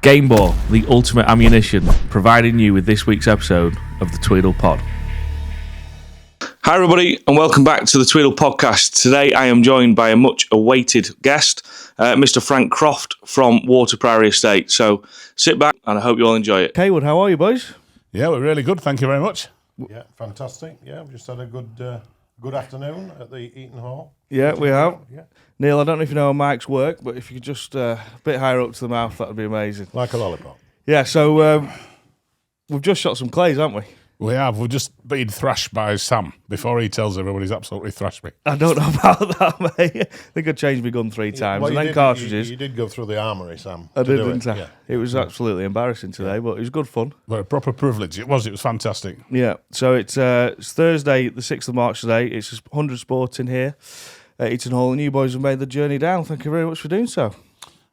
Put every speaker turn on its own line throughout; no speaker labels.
Game Ball, the ultimate ammunition, providing you with this week's episode of the Tweedl Pod. Hi everybody and welcome back to the Tweedl Podcast. Today I am joined by a much awaited guest, Mr. Frank Croft from Water Priory Estate. So sit back and I hope you all enjoy it. Haywood, how are you boys?
Yeah, we're really good, thank you very much.
Yeah, fantastic. Yeah, we've just had a good afternoon at the Eaton Hall.
Yeah, we have.
Yeah.
Neil, I don't know if you know how mics work, but if you could just a bit higher up to the mouth, that would be amazing.
Like a lollipop.
Yeah, so we've just shot some clays, haven't we?
We have. We've just been thrashed by Sam before he tells everyone he's absolutely thrashed me.
I don't know about that, mate. I think I changed my gun 3 times, and then cartridges.
You did go through the armoury, Sam.
I did, didn't I? Yeah. It was absolutely embarrassing today, but it was good fun.
But a proper privilege. It was fantastic.
Yeah, so it's Thursday, the 6th of March today. It's 100 Sport in here at Eaton Hall, and you boys have made the journey down. Thank you very much for doing so.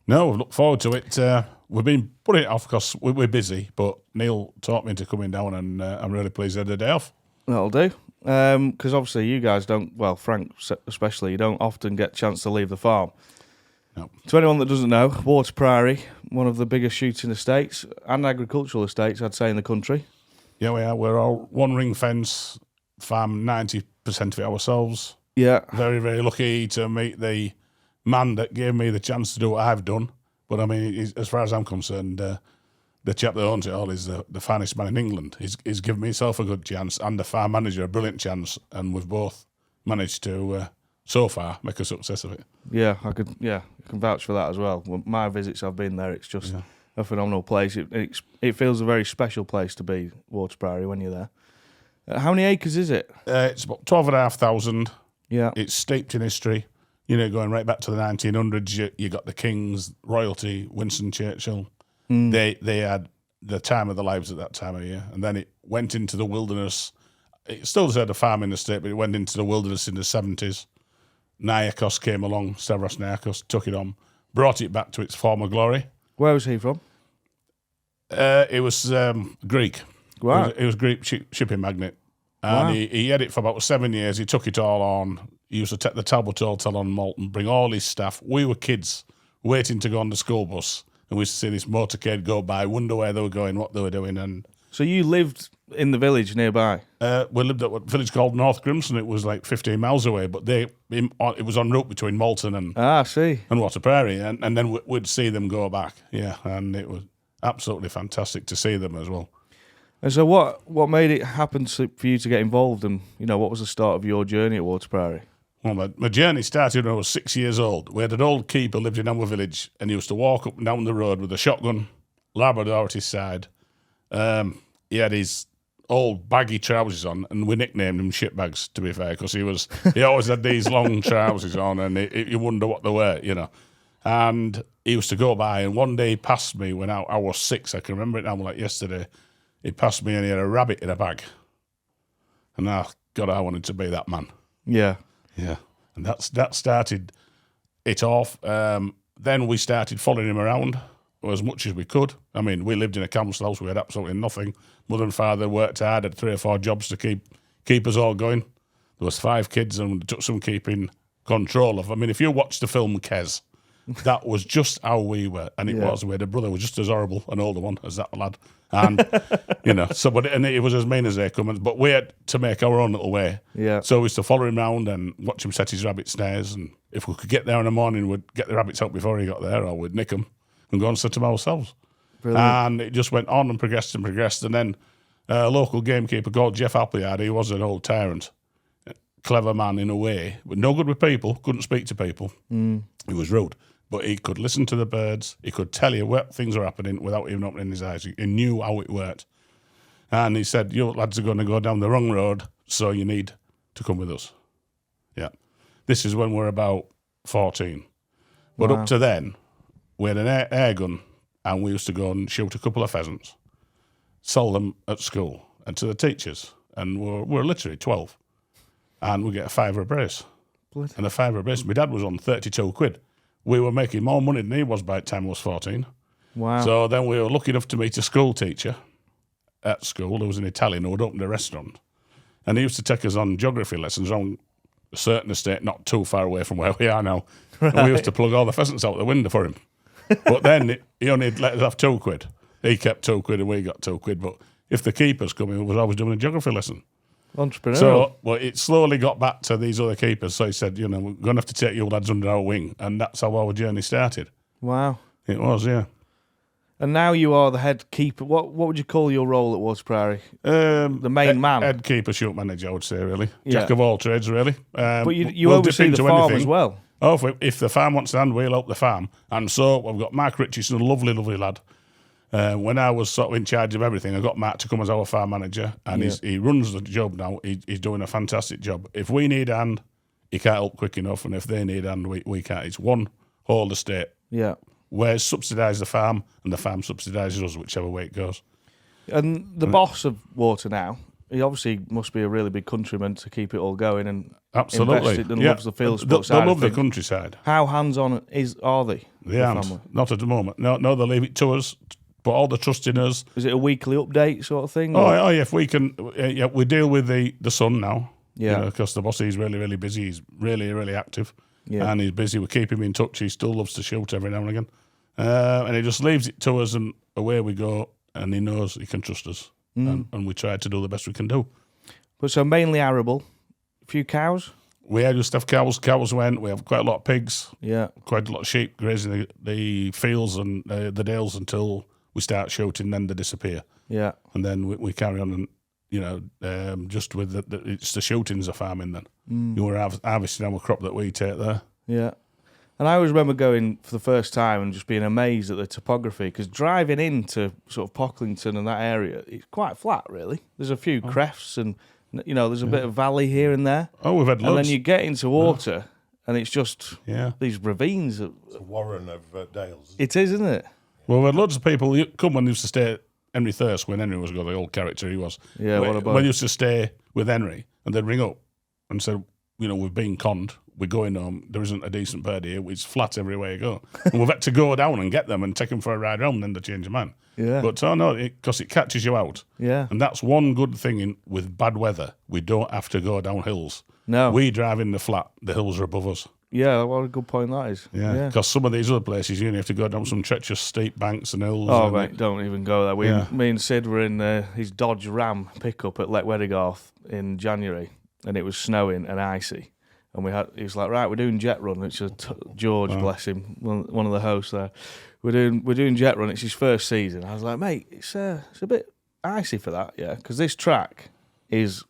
No, we've looked forward to it. We've been putting it off because we're busy, but Neil taught me into coming down, and I'm really pleased I had the day off.
That'll do. Because obviously you guys don't, well, Frank especially, you don't often get a chance to leave the farm.
No.
To anyone that doesn't know, Water Priory, one of the biggest shooting estates and agricultural estates, I'd say, in the country.
Yeah, we are. We're all one ring fence farm, 90% of it ourselves.
Yeah.
Very, very lucky to meet the man that gave me the chance to do what I've done. But I mean, as far as I'm concerned, the chap that owns it all is the finest man in England. He's given me himself a good chance and the farm manager a brilliant chance, and we've both managed to, so far, make a success of it.
Yeah, I can vouch for that as well. My visits, I've been there. It's just a phenomenal place. It feels a very special place to be, Water Priory, when you're there. How many acres is it?
It's about 12,500.
Yeah.
It's steeped in history. You know, going right back to the 1900s, you got the Kings, royalty, Winston Churchill. They had the time of their lives at that time of year. And then it went into the wilderness. It still had a farming estate, but it went into the wilderness in the 70s. Niarchos came along, Stavros Niarchos, took it on, brought it back to its former glory.
Where was he from?
It was Greek.
Right.
It was Greek shipping magnate. And he had it for about 7 years. He took it all on. He used to take the Talbot Hotel on Malton, bring all his staff. We were kids waiting to go on the school bus, and we used to see this motorcade go by, wonder where they were going, what they were doing. And
so you lived in the village nearby?
we lived at a village called North Grimston. It was like 15 miles away, but it was en route between Malton and Water Priory, and then we'd see them go back. Yeah, and it was absolutely fantastic to see them as well.
And so what made it happen for you to get involved, and what was the start of your journey at Water Priory?
Well, my journey started when I was 6 years old. We had an old keeper lived in our village, and he used to walk up and down the road with a shotgun, Labrador at his side. He had his old baggy trousers on, and we nicknamed him shitbags, to be fair, because he always had these long trousers on, and you wonder what they were, And he used to go by, and one day he passed me when I was 6. I can remember it now like yesterday. He passed me and he had a rabbit in a bag. And God, I wanted to be that man.
Yeah.
Yeah. And that started it off. Then we started following him around as much as we could. I mean, we lived in a council house. We had absolutely nothing. Mother and father worked hard, had 3 or 4 jobs to keep us all going. There was 5 kids, and it took some keeping control of. I mean, if you watch the film Kes, that was just how we were, and it was. We had a brother who was just as horrible, an older one, as that lad, and and it was as mean as they come. But we had to make our own little way.
Yeah.
So we used to follow him around and watch him set his rabbit snares, and if we could get there in the morning, we'd get the rabbits out before he got there, or we'd nick them and go and set them ourselves.
Brilliant.
And it just went on and progressed, and then a local gamekeeper called Jeff Appleyard. He was an old tyrant, clever man in a way, but no good with people. Couldn't speak to people. He was rude. But he could listen to the birds. He could tell you what things were happening without even opening his eyes. He knew how it worked. And he said, you lads are going to go down the wrong road, so you need to come with us. Yeah. This is when we're about 14. But up to then, we had an air gun, and we used to go and shoot a couple of pheasants, sell them at school and to the teachers. And we're literally 12. And we get a £5 a brace.
Bloody.
And a £5 a brace. My dad was on 32 quid. We were making more money than he was by the time I was 14.
Wow.
So then we were lucky enough to meet a school teacher at school who was an Italian who had opened a restaurant. And he used to take us on geography lessons on a certain estate not too far away from where we are now. Right. And we used to plug all the pheasants out the window for him. But then he only let us have £2. He kept £2 and we got £2. But if the keepers come in, we was always doing a geography lesson.
Entrepreneurial.
So, well, it slowly got back to these other keepers. So he said, we're going to have to take you lads under our wing. And that's how our journey started.
Wow.
It was, yeah.
And now you are the head keeper. What would you call your role at Water Priory? The main man?
Head keeper, shoot manager, I would say, really.
Yeah.
Jack of all trades, really.
But you oversee the farm as well.
Oh, if the farm wants to hand, we'll help the farm. And so we've got Mark Richardson, a lovely, lovely lad. When I was sort of in charge of everything, I got Mark to come as our farm manager, and he runs the job now. He's doing a fantastic job. If we need a hand, he can't help quick enough, and if they need a hand, we can't. It's one whole estate.
Yeah.
Where subsidise the farm, and the farm subsidises us, whichever way it goes.
And the boss of Water now, he obviously must be a really big countryman to keep it all going and
Absolutely.
invested and loves the field sports
They
side
love
of
the
things.
countryside.
How hands-on are they?
They aren't.
Family?
Not at the moment. No, they leave it to us. Put all the trust in us.
Is it a weekly update sort of thing?
Oh, yeah, if we can, we deal with the son now.
Yeah.
Because the boss is really, really busy. He's really, really active.
Yeah.
And he's busy. We keep him in touch. He still loves to shoot every now and again. And he just leaves it to us and away we go. And he knows he can trust us. And we try to do the best we can do.
But so mainly arable, a few cows?
We just have cows. Cows went. We have quite a lot of pigs.
Yeah.
Quite a lot of sheep grazing the fields and the dales until we start shooting, then they disappear.
Yeah.
And then we carry on and, just with it's the shootings of farming then. You were harvesting our crop that we take there.
Yeah. And I always remember going for the first time and just being amazed at the topography, because driving into sort of Pocklington and that area, it's quite flat, really. There's a few crefts and, there's a bit of valley here and there.
Oh, we've had loads.
And then you get into water and it's just these ravines.
It's a warren of dales.
It is, isn't it?
Well, we had loads of people who come and used to stay at Henry Thirst when Henry was the old character he was.
Yeah, what about?
We used to stay with Henry and they'd ring up and say, we've been conned. We're going home. There isn't a decent bird here. It's flat everywhere you go. And we've had to go down and get them and take them for a ride around, and then they change your mind.
Yeah.
But because it catches you out.
Yeah.
And that's one good thing with bad weather. We don't have to go down hills.
No.
We drive in the flat. The hills are above us.
Yeah, what a good point that is.
Yeah. Because some of these other places, you have to go down some treacherous steep banks and hills.
Oh,
and
mate, don't even go there. Me and Sid were in his Dodge Ram pickup at Lake Weddigarth in January, and it was snowing and icy. And he was like, right, we're doing jet run. It's George, bless him, one of the hosts there. We're doing jet run. It's his first season. I was like, mate, it's a bit icy for that, yeah, because this track is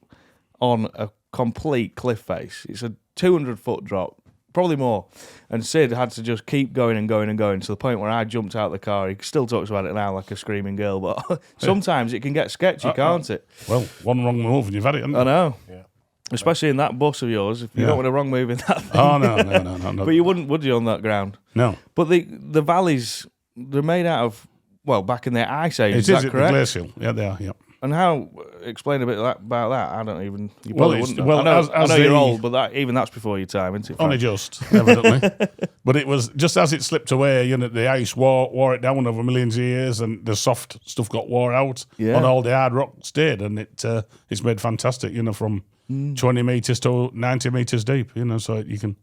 on a complete cliff face. It's a 200-foot drop, probably more. And Sid had to just keep going and going and going to the point where I jumped out of the car. He still talks about it now like a screaming girl, but sometimes it can get sketchy, can't it?
Well, one wrong move and you've had it, haven't you?
I know.
Yeah.
Especially in that bus of yours, if you don't want a wrong move in that thing.
Oh, no.
But you wouldn't, would you, on that ground?
No.
But the valleys, they're made out of, well, back in their ice age, is that correct?
Glacial. Yeah, they are, yeah.
And explain a bit about that. I don't even, you
Well,
probably wouldn't know.
well,
I know you're old, but that's before your time, isn't it? Frank?
Only just, evidently. But it was just as it slipped away, the ice wore it down over millions of years, and the soft stuff got wore out, and all the hard rock stayed, and it's made fantastic, from 20 metres to 90 metres deep, so you can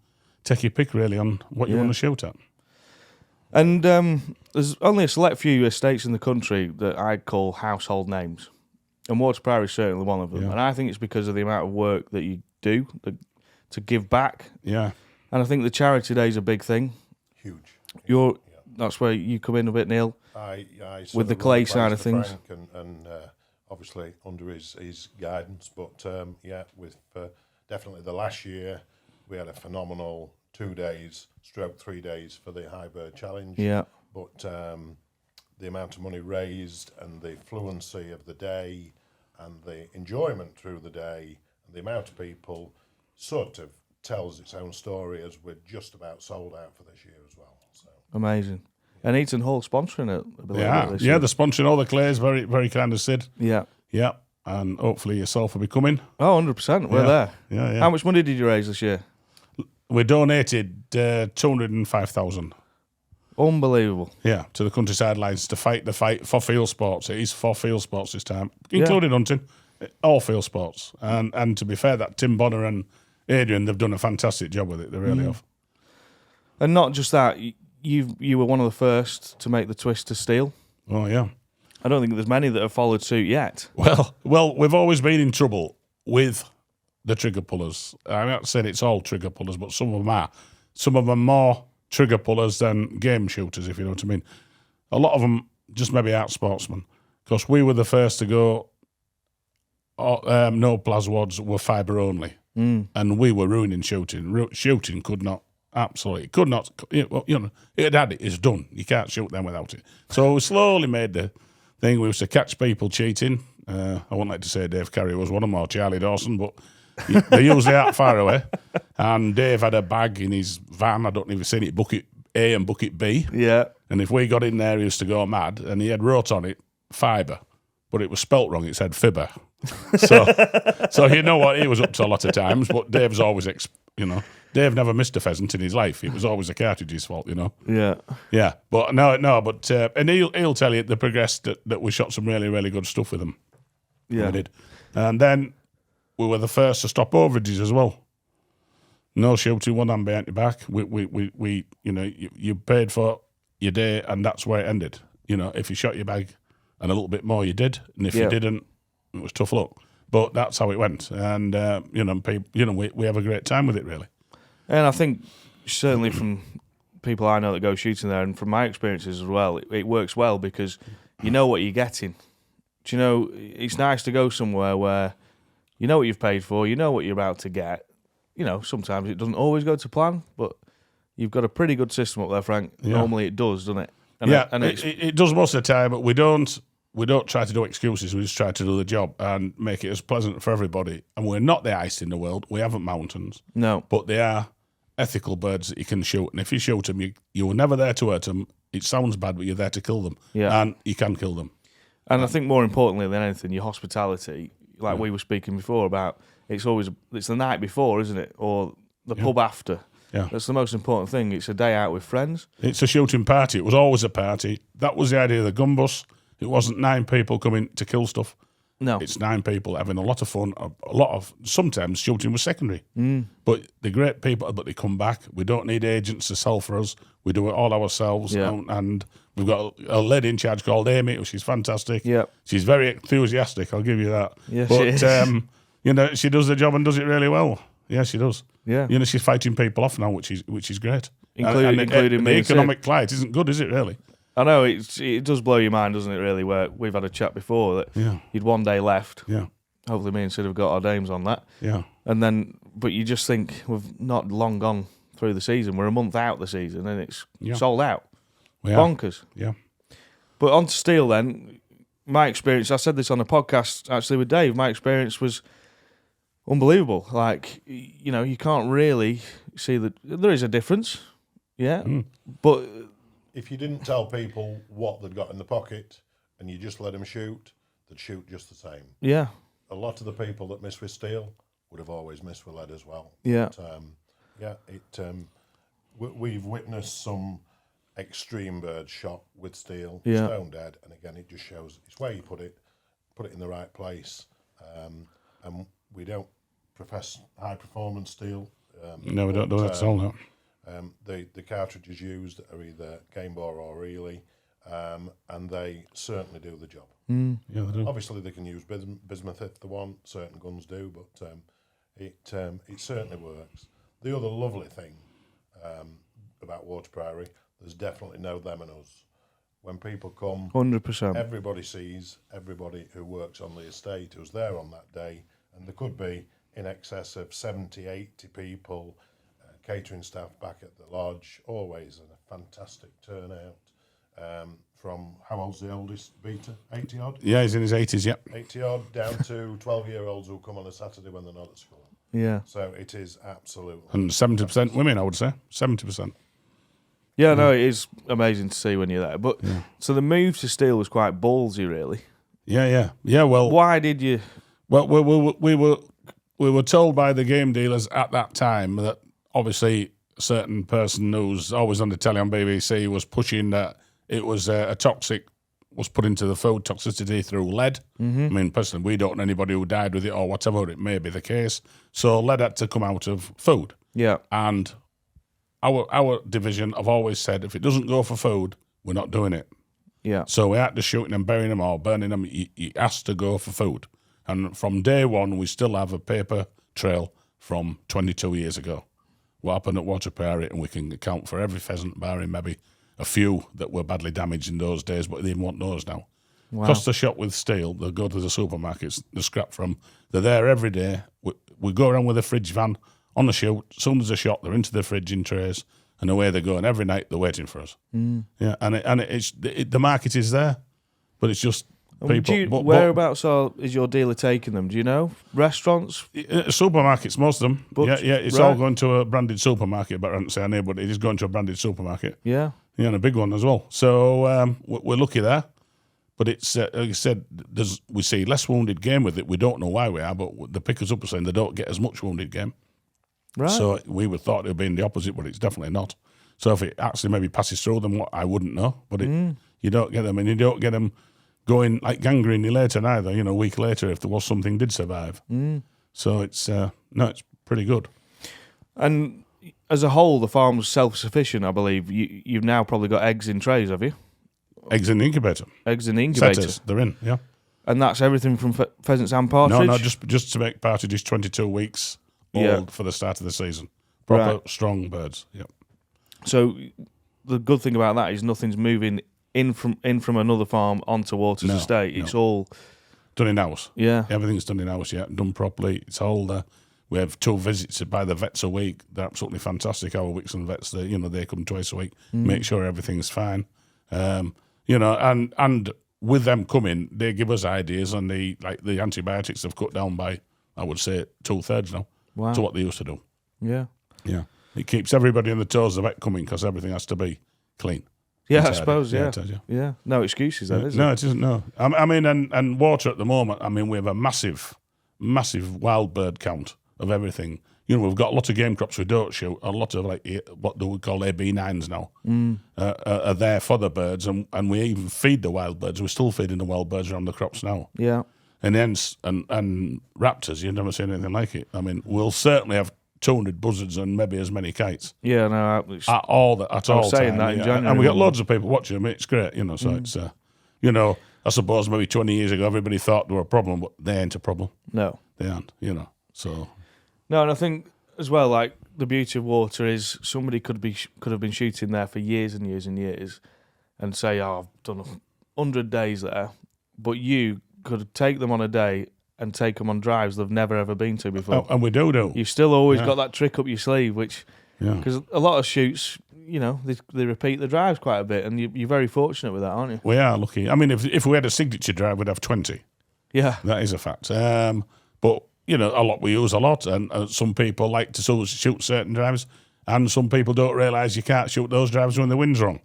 take your pick really on what you want to shoot at.
And there's only a select few estates in the country that I'd call household names. And Water Priory is certainly one of them. Yeah. And I think it's because of the amount of work that you do to give back.
Yeah.
And I think the charity day is a big thing.
Huge.
That's where you come in a bit, Neil.
I
with the clay side of things.
Frank and obviously under his guidance. But with definitely the last year, we had a phenomenal 2 days, stroke 3 days for the High Bird Challenge.
Yeah.
But the amount of money raised and the fluency of the day and the enjoyment through the day and the amount of people sort of tells its own story, as we're just about sold out for this year as well. So
amazing. And Eaton Hall sponsoring it, I believe.
They're sponsoring all the clays, very, very kind of Sid.
Yeah.
Yeah. And hopefully yourself will be coming.
Oh, 100%. We're there.
Yeah.
How much money did you raise this year?
We donated 205,000.
Unbelievable.
Yeah, to the Countryside Lions to fight the fight for field sports. It is for field sports this time, including hunting, all field sports. And to be fair, that Tim Bonner and Adrian, they've done a fantastic job with it. They really have.
And not just that, you were one of the first to make the twist to steel.
Oh, yeah.
I don't think there's many that have followed suit yet.
Well, we've always been in trouble with the trigger pullers. I'm not saying it's all trigger pullers, but some of them are. Some of them more trigger pullers than game shooters, if you know what I mean. A lot of them just maybe aren't sportsmen, because we were the first to go, no plaswads were fibre only. And we were ruining shooting. Shooting could not, it's done. You can't shoot them without it. So we slowly made the thing. We used to catch people cheating. I wouldn't like to say Dave Carey was one of them, or Charlie Dawson, but they usually aren't far away. And Dave had a bag in his van. I don't know if you've seen it, bucket A and bucket B.
Yeah.
And if we got in there, he used to go mad. And he had wrote on it, fibre, but it was spelt wrong. It said fibber. So you know what, he was up to a lot of times, but Dave's always, Dave never missed a pheasant in his life. It was always the cartridge's fault,
Yeah.
Yeah, but and he'll tell you the progressed that we shot some really, really good stuff with them.
Yeah.
We did. And then we were the first to stop overages as well. No shooting, one hand behind your back. We you paid for your day, and that's where it ended. If you shot your bag and a little bit more, you did, and if you didn't, it was tough luck. But that's how it went, and we have a great time with it, really.
And I think certainly from people I know that go shooting there, and from my experiences as well, it works well because you know what you're getting. Do it's nice to go somewhere where you know what you've paid for, you know what you're about to get. Sometimes it doesn't always go to plan, but you've got a pretty good system up there, Frank.
Yeah.
Normally it does, doesn't it?
And it does most of the time, but we don't try to do excuses. We just try to do the job and make it as pleasant for everybody. And we're not the ice in the world. We haven't mountains.
No.
But they are ethical birds that you can shoot. And if you shoot them, you were never there to hurt them. It sounds bad, but you're there to kill them.
Yeah.
And you can kill them.
And I think more importantly than anything, your hospitality, like we were speaking before about, it's the night before, isn't it? Or the pub after.
Yeah.
That's the most important thing. It's a day out with friends.
It's a shooting party. It was always a party. That was the idea of the gun bus. It wasn't 9 people coming to kill stuff.
No.
It's 9 people having a lot of fun. Sometimes shooting was secondary. But the great people, but they come back. We don't need agents to sell for us. We do it all ourselves.
Yeah.
And we've got a lady in charge called Amy. She's fantastic.
Yeah.
She's very enthusiastic, I'll give you that.
Yes,
but,
she is.
she does the job and does it really well. Yeah, she does.
Yeah.
She's fighting people off now, which is great.
Including me.
The economic climate isn't good, is it, really?
I know, it does blow your mind, doesn't it, really, where we've had a chat before that you'd one day left.
Yeah.
Hopefully me and Sid have got our names on that.
Yeah.
And then, but you just think we've not long gone through the season. We're a month out the season and it's sold out. Bonkers.
Yeah.
But on to steel then, my experience, I said this on a podcast actually with Dave, my experience was unbelievable. Like, you can't really see that there is a difference. Yeah. But
if you didn't tell people what they'd got in the pocket and you just let them shoot, they'd shoot just the same.
Yeah.
A lot of the people that miss with steel would have always missed with lead as well.
Yeah.
But, we've witnessed some extreme birds shot with steel,
Yeah.
stone dead, and again, it just shows it's where you put it in the right place. And we don't profess high performance steel.
No, we don't do that at all, no.
The cartridges used are either game bore or Ely, and they certainly do the job.
Yeah, they do.
Obviously, they can use bismuth if they want. Certain guns do, but it certainly works. The other lovely thing about Water Priory, there's definitely no them and us. When people come,
100%.
everybody sees everybody who works on the estate who's there on that day, and there could be in excess of 70, 80 people. Catering staff back at the lodge, always a fantastic turnout. From how old's the oldest beta? 80 odd?
Yeah, he's in his 80s, yeah.
80 odd, down to 12-year-olds who come on a Saturday when they're not at school.
Yeah.
So it is absolutely.
And 70% women, I would say. 70%.
Yeah, no, it is amazing to see when you're there. But so the move to steel was quite ballsy, really.
Yeah. Well,
why did you?
Well, we were told by the game dealers at that time that obviously a certain person who's always on the telly on BBC was pushing that it was was put into the food toxicity through lead. I mean, personally, we don't know anybody who died with it or whatever. It may be the case. So lead had to come out of food.
Yeah.
And our division have always said if it doesn't go for food, we're not doing it.
Yeah.
So we had to shooting them, burying them, or burning them. It has to go for food. And from day one, we still have a paper trail from 22 years ago. What happened at Water Priory, and we can account for every pheasant, barring maybe a few that were badly damaged in those days, but they didn't want those now.
Wow.
Cost a shot with steel, they'll go to the supermarkets, the scrap from, they're there every day. We go around with a fridge van on the shoot. As soon as a shot, they're into the fridge in trays, and away they go. And every night they're waiting for us. Yeah, and the market is there, but it's just people.
Whereabouts is your dealer taking them? Do you know? Restaurants?
Supermarkets, most of them.
Books?
Yeah, it's all going to a branded supermarket, but I don't say our name, but it is going to a branded supermarket.
Yeah.
Yeah, and a big one as well. So we're lucky there. But it's, like I said, we see less wounded game with it. We don't know why we are, but the pickers up are saying they don't get as much wounded game.
Right.
So we would thought it would be in the opposite, but it's definitely not. So if it actually maybe passes through them, I wouldn't know. But you don't get them, and you don't get them going like gangrene later neither, a week later if there was something did survive. So it's, it's pretty good.
And as a whole, the farm's self-sufficient, I believe. You've now probably got eggs in trays, have you?
Eggs in the incubator.
Eggs in the incubator.
Setters, they're in, yeah.
And that's everything from pheasants and partridge?
No, just to make partridges 22 weeks old for the start of the season. Proper strong birds, yeah.
So the good thing about that is nothing's moving in from another farm onto Waters Estate. It's all
done in house.
Yeah.
Everything's done in house, done properly. It's all there. We have 2 visits by the vets a week. They're absolutely fantastic. Our Wixon vets, they come twice a week, make sure everything's fine. And with them coming, they give us ideas, and the antibiotics have cut down by, I would say, 2/3 now to what they used to do.
Yeah.
Yeah. It keeps everybody on the toes of the vet coming because everything has to be clean.
Yeah, I suppose,
it does,
yeah. No excuses then, is it?
No, it isn't, no. I mean, and water at the moment, we have a massive wild bird count of everything. We've got a lot of game crops we don't shoot. A lot of what we call AB9s now are there for the birds, and we even feed the wild birds. We're still feeding the wild birds around the crops now.
Yeah.
And hens and raptors, you've never seen anything like it. We'll certainly have 200 buzzards and maybe as many kites.
Yeah, no.
At all
saying
time,
that in January.
And we got loads of people watching them. It's great, so it's, I suppose maybe 20 years ago everybody thought they were a problem, but they ain't a problem.
No.
They aren't, so...
No, and I think as well, like the beauty of water is somebody could have been shooting there for years and years and years, and say, "Oh, I've done 100 days there," but you could take them on a day and take them on drives they've never ever been to before.
And we do.
You've still always got that trick up your sleeve, which because a lot of shoots, they repeat the drives quite a bit, and you're very fortunate with that, aren't you?
We are lucky. If we had a signature drive, we'd have 20.
Yeah,
that is a fact. But. A lot we use a lot, and some people like to shoot certain drives, and some people don't realise you can't shoot those drives when the wind's wrong.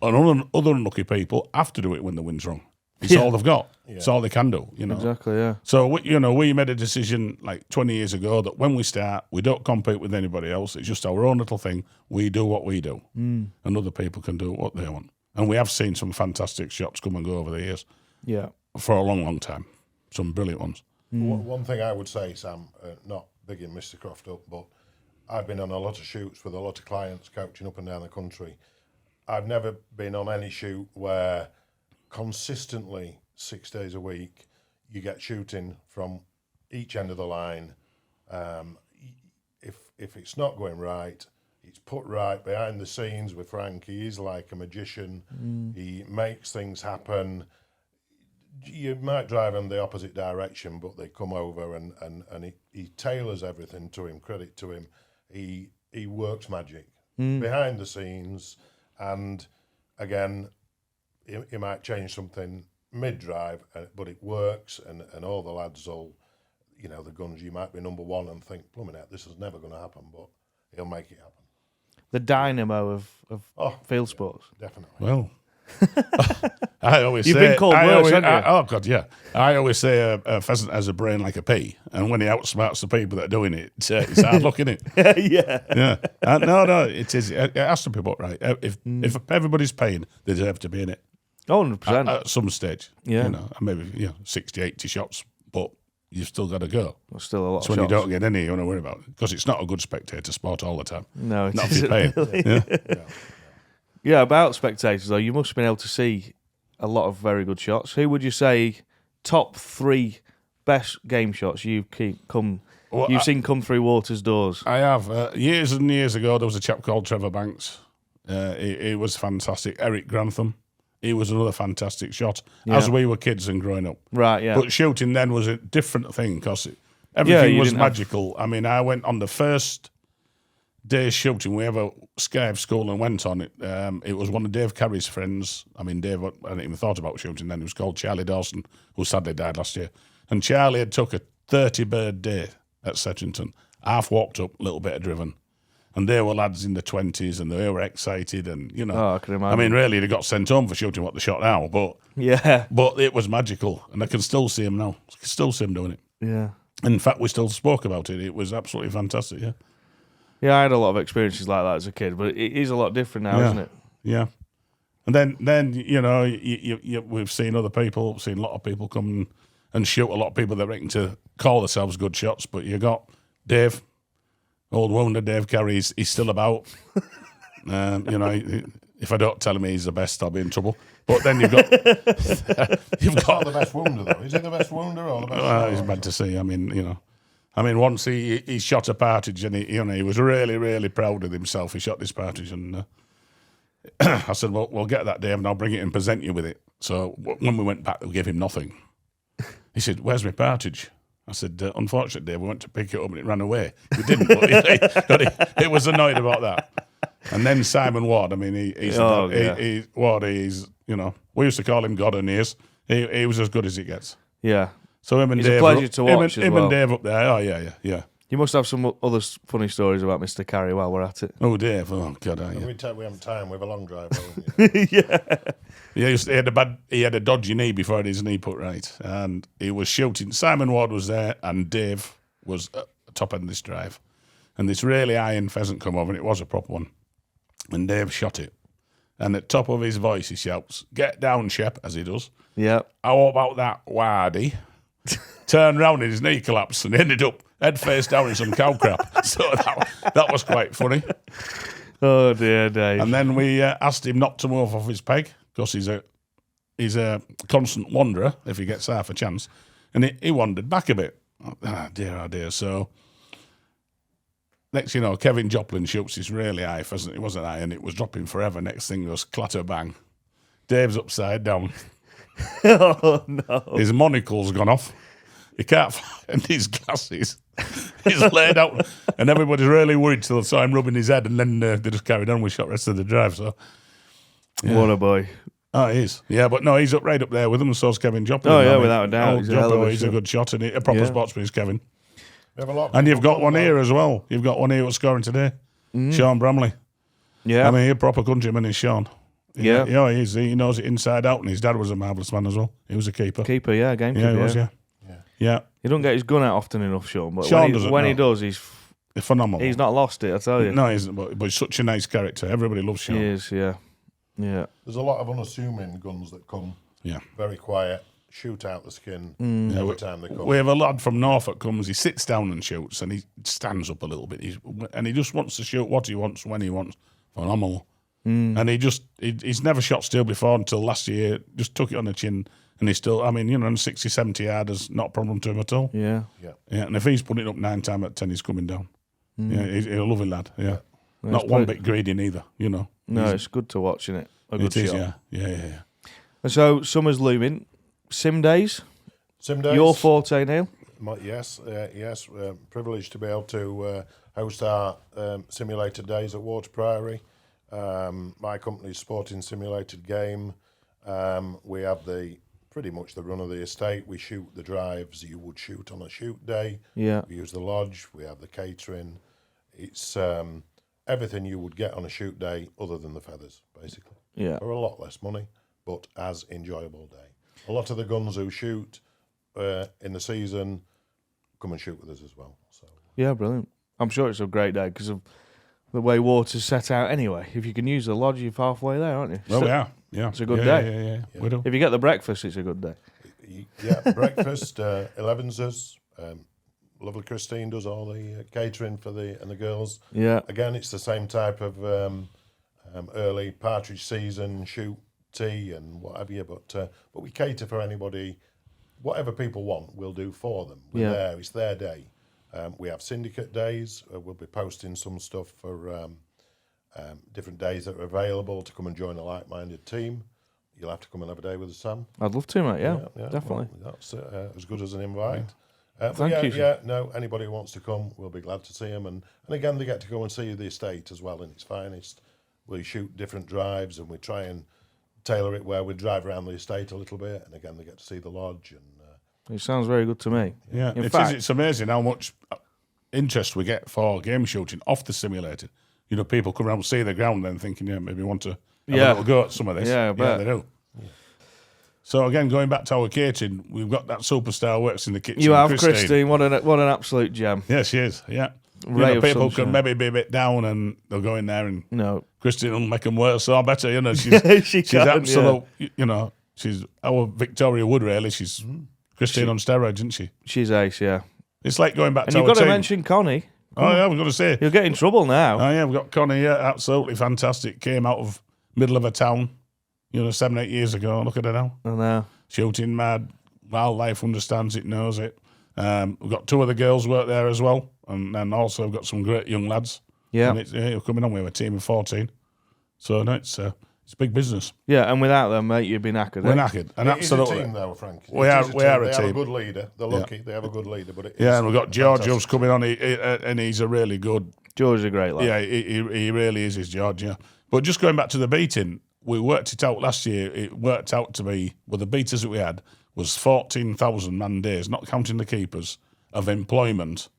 And other unlucky people have to do it when the wind's wrong. It's all they've got. Yeah. It's all they can do.
Exactly. Yeah.
So we made a decision like 20 years ago that when we start, we don't compete with anybody else. It's just our own little thing. We do what we do, and other people can do what they want. And we have seen some fantastic shots come and go over the years.
Yeah.
For a long, long time. Some brilliant ones.
One thing I would say, Sam, not bigging Mr. Croft up, but I've been on a lot of shoots with a lot of clients coaching up and down the country. I've never been on any shoot where consistently 6 days a week you get shooting from each end of the line. If it's not going right, it's put right behind the scenes with Frank. He is like a magician. He makes things happen. You might drive in the opposite direction, but they come over and he tailors everything to him. Credit to him. He works magic behind the scenes, and again, he might change something mid-drive, but it works, and all the lads will, the guns, you might be number one and think, plumbing out, this is never going to happen, but he'll make it happen.
The dynamo of field sports.
Definitely.
Well... I always
You've
say,
been called worse, haven't you?
Oh God, yeah. I always say a pheasant has a brain like a pea, and when he outsmarts the people that are doing it, it's hard luck, isn't it?
Yeah.
No, it is. It has to be put right. If everybody's paying, they deserve to be in it.
100%.
At some stage,
Yeah.
maybe 60, 80 shots, but you've still got to go.
There's still a lot
It's
of
when
shots.
you don't get any, you don't worry about it. Because it's not a good spectator sport all the time.
No, it
Not if you're
isn't
paying.
really.
Yeah.
Yeah, about spectators, though, you must have been able to see a lot of very good shots. Who would you say top 3 best game shots you've seen come through Water's doors?
I have. Years and years ago, there was a chap called Trevor Banks. He was fantastic. Eric Grantham. He was another fantastic shot, as we were kids and growing up.
Right, yeah.
But shooting then was a different thing because everything was
didn't have-
magical. I mean, I went on the first day's shooting we ever skied school and went on it. It was one of Dave Carey's friends. I mean, Dave, I hadn't even thought about shooting then. It was called Charlie Dawson, who sadly died last year. And Charlie had took a 30-bird day at Setchington. Half walked up, a little bit of driven. And they were lads in the 20s and they were excited and, you know.
Oh, I can imagine.
I mean, really, they got sent home for shooting what they shot now. But
Yeah.
it was magical. And I can still see him now. I can still see him doing it.
Yeah.
In fact, we still spoke about it. It was absolutely fantastic, yeah.
Yeah, I had a lot of experiences like that as a kid, but it is a lot different now,
Yeah.
isn't it?
Yeah. And then you know, we've seen other people, seen a lot of people come and shoot a lot of people that reckon to call themselves good shots, but you got Dave, old wounded Dave Carey, he's still about. You know, if I don't tell him he's the best, I'll be in trouble. But then you've got
Not the best wounder, though. Is he the best wounder or the best?
it's bad to see. I mean, you know. I mean, once he shot a partridge and he was really, really proud of himself. He shot this partridge and I said, well, we'll get that, Dave, and I'll bring it and present you with it. So when we went back, we gave him nothing. He said, where's my partridge? I said, unfortunately, Dave, we went to pick it up and it ran away. We didn't, but he was annoyed about that. And then Simon Ward, I mean, he's you know, we used to call him God and Ears. He was as good as it gets.
Yeah.
So him and
He's
Dave,
a pleasure to watch as
him
well.
and Dave up there. Oh yeah.
You must have some other funny stories about Mr. Carey while we're at it.
Oh Dave, oh God, yeah.
We haven't time. We have a long drive home.
Yeah, he had a dodgy knee before he had his knee put right, and he was shooting. Simon Ward was there, and Dave was at the top end of this drive, and this really iron pheasant come over, and it was a proper one, and Dave shot it, and at top of his voice he shouts, "Get down, Shep," as he does.
Yeah.
How about that, Wardy? Turned round and his knee collapsed and ended up head face down in some cow crap. So that was quite funny.
Oh dear, Dave.
And then we asked him not to move off his peg because he's a constant wanderer if he gets half a chance. And he wandered back a bit. Oh dear. So next, you know, Kevin Joplin shoots this really high pheasant. It wasn't high and it was dropping forever. Next thing goes clatter bang. Dave's upside down.
Oh no.
His monocle's gone off. He can't find his glasses. He's laid out, and everybody's really worried till they saw him rubbing his head, and then they just carried on with shot rest of the drive. So, yeah.
What a boy.
Oh, he is. Yeah, but no, he's right up there with him, and so's Kevin Joplin.
Oh, yeah, without a doubt.
He's
He's
a good shot, and a proper sportsman is Kevin.
We have a lot of
And you've
people
got one
come
here as well. You've got one here what's scoring today. Sean Bramley.
Yeah.
I mean, he's a proper countryman is Sean.
Yeah.
Yeah, he is. He knows it inside out, and his dad was a marvellous man as well. He was a keeper.
Keeper, yeah, gamekeeper.
Yeah, he was, yeah.
He don't get his gun out often enough, Sean. But
Sean
when,
doesn't,
when he
no.
does, he's
Phenomenal.
not lost it, I tell you.
No, he isn't, but he's such a nice character. Everybody loves Sean.
He is, yeah. Yeah.
There's a lot of unassuming guns that come very quiet, shoot out the skin every time they come.
We have a lad from Norfolk comes, he sits down and shoots, and he stands up a little bit. And he just wants to shoot what he wants, when he wants. Phenomenal. And he's never shot still before until last year, just took it on the chin, and he's still, I mean, you know, 60, 70 yarders, not a problem to him at all.
Yeah.
Yeah, and if he's putting it up 9 times out of 10, he's coming down. Yeah, he's a lovely lad, yeah. Not one bit greedy neither, you know.
No, it's good to watch, isn't it? A good
It is,
shot.
yeah.
And so, summer's looming. Sim days?
Sim days.
Your forte, Neil?
Yes. Privileged to be able to host our simulated days at Water Priory. My company's Sporting Simulated Game. We have pretty much the run of the estate. We shoot the drives you would shoot on a shoot day.
Yeah.
We use the lodge. We have the catering. It's everything you would get on a shoot day other than the feathers, basically.
Yeah.
For a lot less money, but as enjoyable day. A lot of the guns who shoot in the season come and shoot with us as well. So
Yeah, brilliant. I'm sure it's a great day because of the way water's set out anyway. If you can use the lodge, you're halfway there, aren't you?
Oh, yeah.
It's a good day.
Yeah. We do.
If you get the breakfast, it's a good day.
Yeah, breakfast, 11s, Lovely Christine does all the catering for the girls.
Yeah.
Again, it's the same type of early partridge season, shoot, tea and what have you. But we cater for anybody. Whatever people want, we'll do for them. We're there. It's their day. We have syndicate days. We'll be posting some stuff for different days that are available to come and join a like-minded team. You'll have to come and have a day with us, Sam.
I'd love to, mate. Yeah, definitely.
Well, that's as good as an invite.
Thank you.
Yeah, no, anybody who wants to come, we'll be glad to see them. And again, they get to go and see the estate as well in its finest. We shoot different drives and we try and tailor it where we drive around the estate a little bit. And again, they get to see the lodge. And
it sounds very good to me.
Yeah, it's amazing how much interest we get for game shooting off the simulator. You know, people come around and see the ground and thinking, maybe want to have a little go at some of this.
Yeah, I bet.
They do. Yeah. So again, going back to our catering, we've got that superstar works in the kitchen.
You have Christine. What an absolute gem.
Yes, she is. Yeah. People can maybe be a bit down and they'll go in there and Christine will make them worse or better. You know, she's absolute. Yeah. She's our Victoria Wood. Really, she's Christine on steroids, isn't she?
She's ace. Yeah.
It's like going back
and
to our
you've got
team.
to mention Connie.
Oh yeah, we've got to say
you'll get in trouble now.
Oh yeah, we've got Connie. Yeah, absolutely fantastic. Came out of middle of a town, 7-8 years ago. Look at her now.
I know.
Shooting mad, wildlife, understands it, knows it. We've got 2 of the girls work there as well, and then also we've got some great young lads.
Yeah,
and we're coming on with a team of 14. So no, it's big business.
Yeah, and without them, mate, you'd be knackered.
We're knackered, and absolutely.
It's a team, though, Frank.
We are a
team.
They
have
team.
a good leader. They're lucky. They have a good leader, but
and we've got George who's coming on, and he's a really good.
George is a great lad.
Yeah, he really is. His George. Yeah, but just going back to the beating, we worked it out last year. It worked out to be the beaters that we had was 14,000 man days, not counting the keepers, of employment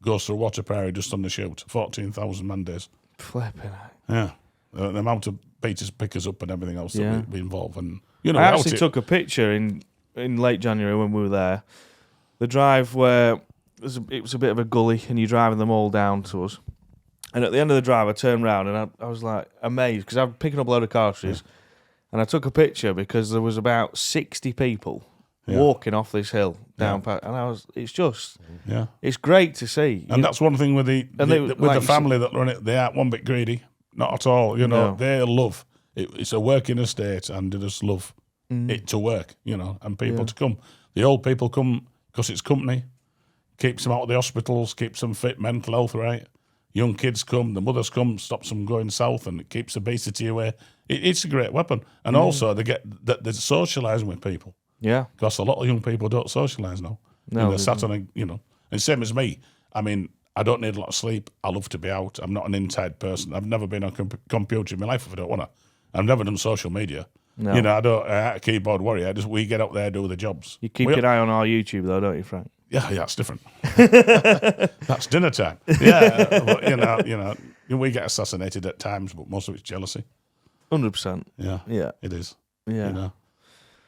goes through Water Priory just on the shoot. 14,000 man days.
Flipping it.
Yeah, the amount of beaters pick us up and everything else that we involve. And
I actually took a picture in late January when we were there. The drive where it was a bit of a gully and you're driving them all down to us. And at the end of the drive, I turned around and I was like amazed because I'm picking up a load of cartridges. And I took a picture because there was about 60 people walking off this hill down, and it's great to see.
And that's one thing with the family that run it. They aren't one bit greedy, not at all. They love it. It's a working estate, and they just love it to work. And people to come. The old people come because it's company, keeps them out of the hospitals, keeps them fit, mental health right. Young kids come, the mothers come, stops them going south, and it keeps obesity away. It's a great weapon, and also they're socialising with people.
Yeah,
because a lot of young people don't socialise now.
No, they're sat on and same as me. I mean, I don't need a lot of sleep. I love to be out. I'm not an inside person. I've never been on a computer in my life if I don't want to. I've never done social media. No. I don't. A keyboard warrior. We get out there, do the jobs.
You keep your eye on our YouTube though, don't you, Frank?
Yeah, that's different. That's dinner time. Yeah, but we get assassinated at times, but most of it's jealousy.
100%.
Yeah, it is.
Yeah.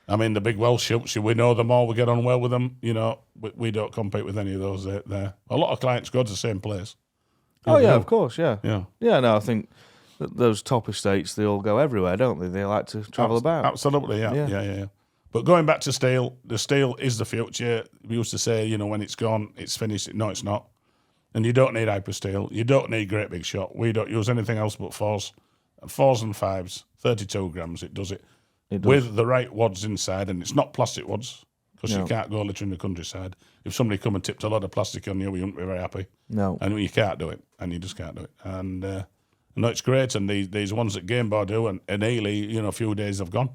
I mean, the big Welsh shoots, we know them all, we get on well with them. We don't compete with any of those there. A lot of clients go to the same place.
Of course, yeah.
Yeah.
Yeah, no, I think that those top estates, they all go everywhere, don't they? They like to travel about.
Absolutely, yeah. But going back to steel, the steel is the future. We used to say, when it's gone, it's finished. No, it's not. And you don't need hyper steel. You don't need great big shot. We don't use anything else but 4s. 4s and 5s, 32 grams, it does it. With the right wads inside, and it's not plastic wads, because you can't go littering the countryside. If somebody come and tipped a lot of plastic on you, we wouldn't be very happy.
No.
And you can't do it, and you just can't do it. And no, it's great, and these ones that Game Bar do, and Ely, a few days have gone.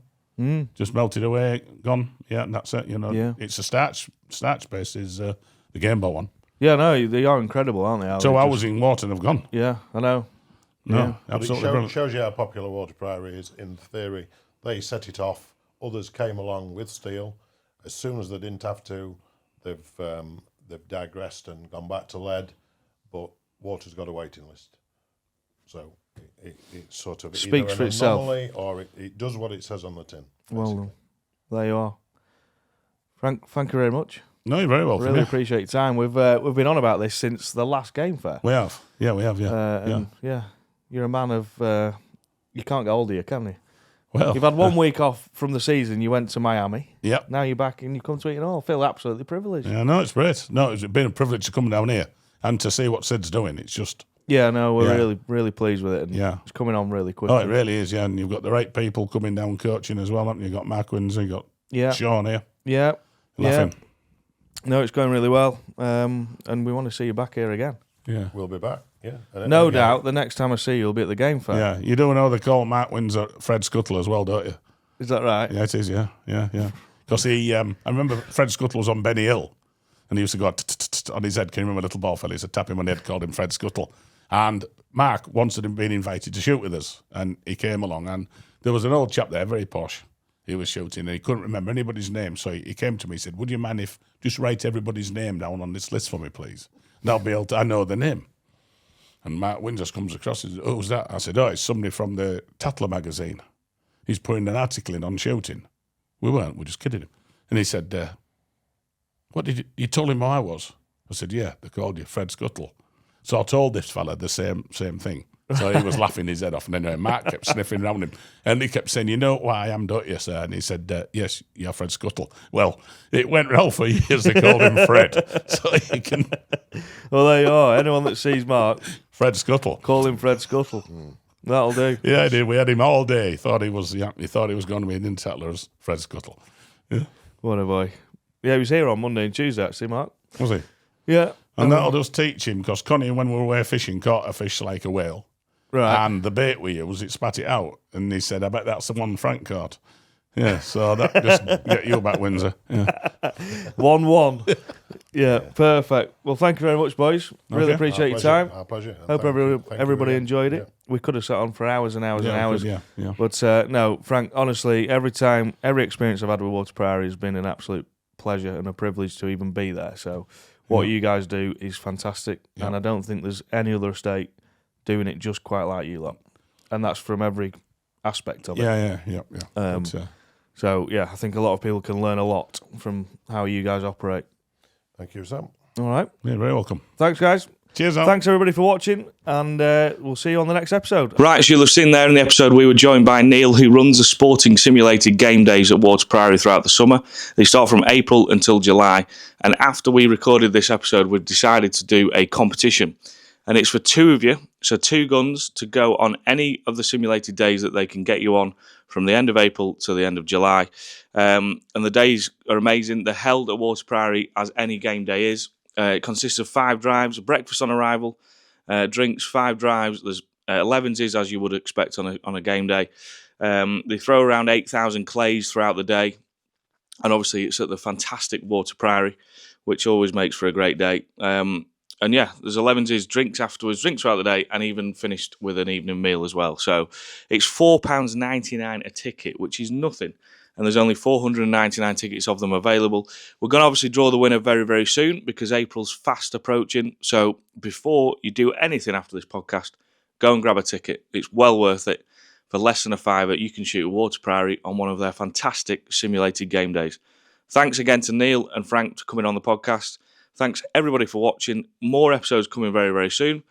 Just melted away, gone. Yeah, and that's it. It's a starch base is the Game Bar one.
Yeah, no, they are incredible, aren't they?
2 hours in water and have gone.
Yeah, I know.
No, absolutely.
It shows you how popular Water Priory is in theory. They set it off. Others came along with steel. As soon as they didn't have to, they've digressed and gone back to lead. But water's got a waiting list, so it sort of
speaks
either
for
an
itself,
anomaly or it does what it says on the tin.
Well, there you are, Frank. Thank you very much.
No, you're very welcome.
Really appreciate your time. We've been on about this since the last game fair.
We have. Yeah, we have. Yeah.
You're a man of. You can't get hold of you, can you?
Well,
You've had 1 week off from the season. You went to Miami.
Yep.
Now you're back and you've come to Eton Hall. I feel absolutely privileged.
Yeah, no, it's great. No, it's been a privilege to come down here and to see what Sid's doing. It's just,
Yeah, no, we're
Yeah.
really, really pleased with it. And
Yeah.
it's coming on really quickly.
oh, it really is, yeah. And you've got the right people coming down coaching as well, haven't you? You've got Mark Windsor, you've got
Yeah,
Sean here.
yeah, yeah.
Laughing.
No, it's going really well. And we want to see you back here again.
Yeah.
We'll be back. Yeah. And
No
again,
doubt the next time I see you, you'll be at the game fair.
Yeah. You do know they call Mark Windsor Fred Scuttle as well, don't you?
Is that right?
Yeah, it is, yeah. Because I remember Fred Scuttle was on Benny Hill and he used to go on his head. Can you remember little ball fella? He used to tap him on the head, called him Fred Scuttle. And Mark once had been invited to shoot with us and he came along and there was an old chap there, very posh. He was shooting and he couldn't remember anybody's name. So he came to me and said, would you mind if just write everybody's name down on this list for me, please? And I'll be able to, I know the name. And Mark Windsor comes across and says, who's that? I said, it's somebody from the Tatler magazine. He's putting an article in on shooting. We weren't, we just kidding him. And he said, what did you told him who I was? I said, yeah, they called you Fred Scuttle. So I told this fella the same thing. So he was laughing his head off. And anyway, Mark kept sniffing around him. And he kept saying, you know who I am, don't you, sir? And he said, yes, you're Fred Scuttle. Well, it went round for years. They called him Fred. So you can...
Well, there you are. Anyone that sees Mark,
Fred Scuttle.
call him Fred Scuttle. That'll do.
Yeah, I did. We had him all day. He thought he was going to be in Tatler as Fred Scuttle. Yeah.
What a boy. Yeah, he was here on Monday and Tuesday, actually, Mark.
Was he?
Yeah.
And that'll just teach him, because Connie, when we were away fishing, caught a fish like a whale.
Right.
And the bait we used, it spat it out. And he said, I bet that's the one Frank caught. Yeah, so that just get you back, Windsor. Yeah.
1-1. Yeah, perfect. Well, thank you very much, boys. Really
Okay.
appreciate your
pleasure,
time.
Our pleasure. And
Hope
thank you
everybody
again.
enjoyed it.
Yeah.
We could have sat on for hours and hours and
Yeah,
hours.
good, yeah.
But no, Frank, honestly, every experience I've had with Water Priory has been an absolute pleasure and a privilege to even be there. So what you guys do is fantastic.
Yeah.
And I don't think there's any other estate doing it just quite like you lot. And that's from every aspect of it.
Yeah.
Um,
But,
So, yeah, I think a lot of people can learn a lot from how you guys operate.
Thank you, Sam.
All right.
you're very welcome.
Thanks, guys.
Cheers, Al.
Thanks, everybody, for watching. And we'll see you on the next episode.
Right, as you'll have seen there in the episode, we were joined by Neil, who runs the sporting simulated game days at Water Priory throughout the summer. They start from April until July. And after we recorded this episode, we decided to do a competition. And it's for two of you, so 2 guns to go on any of the simulated days that they can get you on from the end of April to the end of July. And the days are amazing. They're held at Water Priory as any game day is. It consists of 5 drives, breakfast on arrival, drinks, 5 drives. There's 11s as you would expect on a game day. They throw around 8,000 clays throughout the day. And obviously it's at the fantastic Water Priory, which always makes for a great day. And yeah, there's 11s, drinks afterwards, drinks throughout the day, and even finished with an evening meal as well. So it's £4.99 a ticket, which is nothing. And there's only 499 tickets of them available. We're going to obviously draw the winner very, very soon because April's fast approaching. So before you do anything after this podcast, go and grab a ticket. It's well worth it. For less than £5, you can shoot at Water Priory on one of their fantastic simulated game days. Thanks again to Neil and Frank for coming on the podcast. Thanks everybody for watching. More episodes coming very, very soon.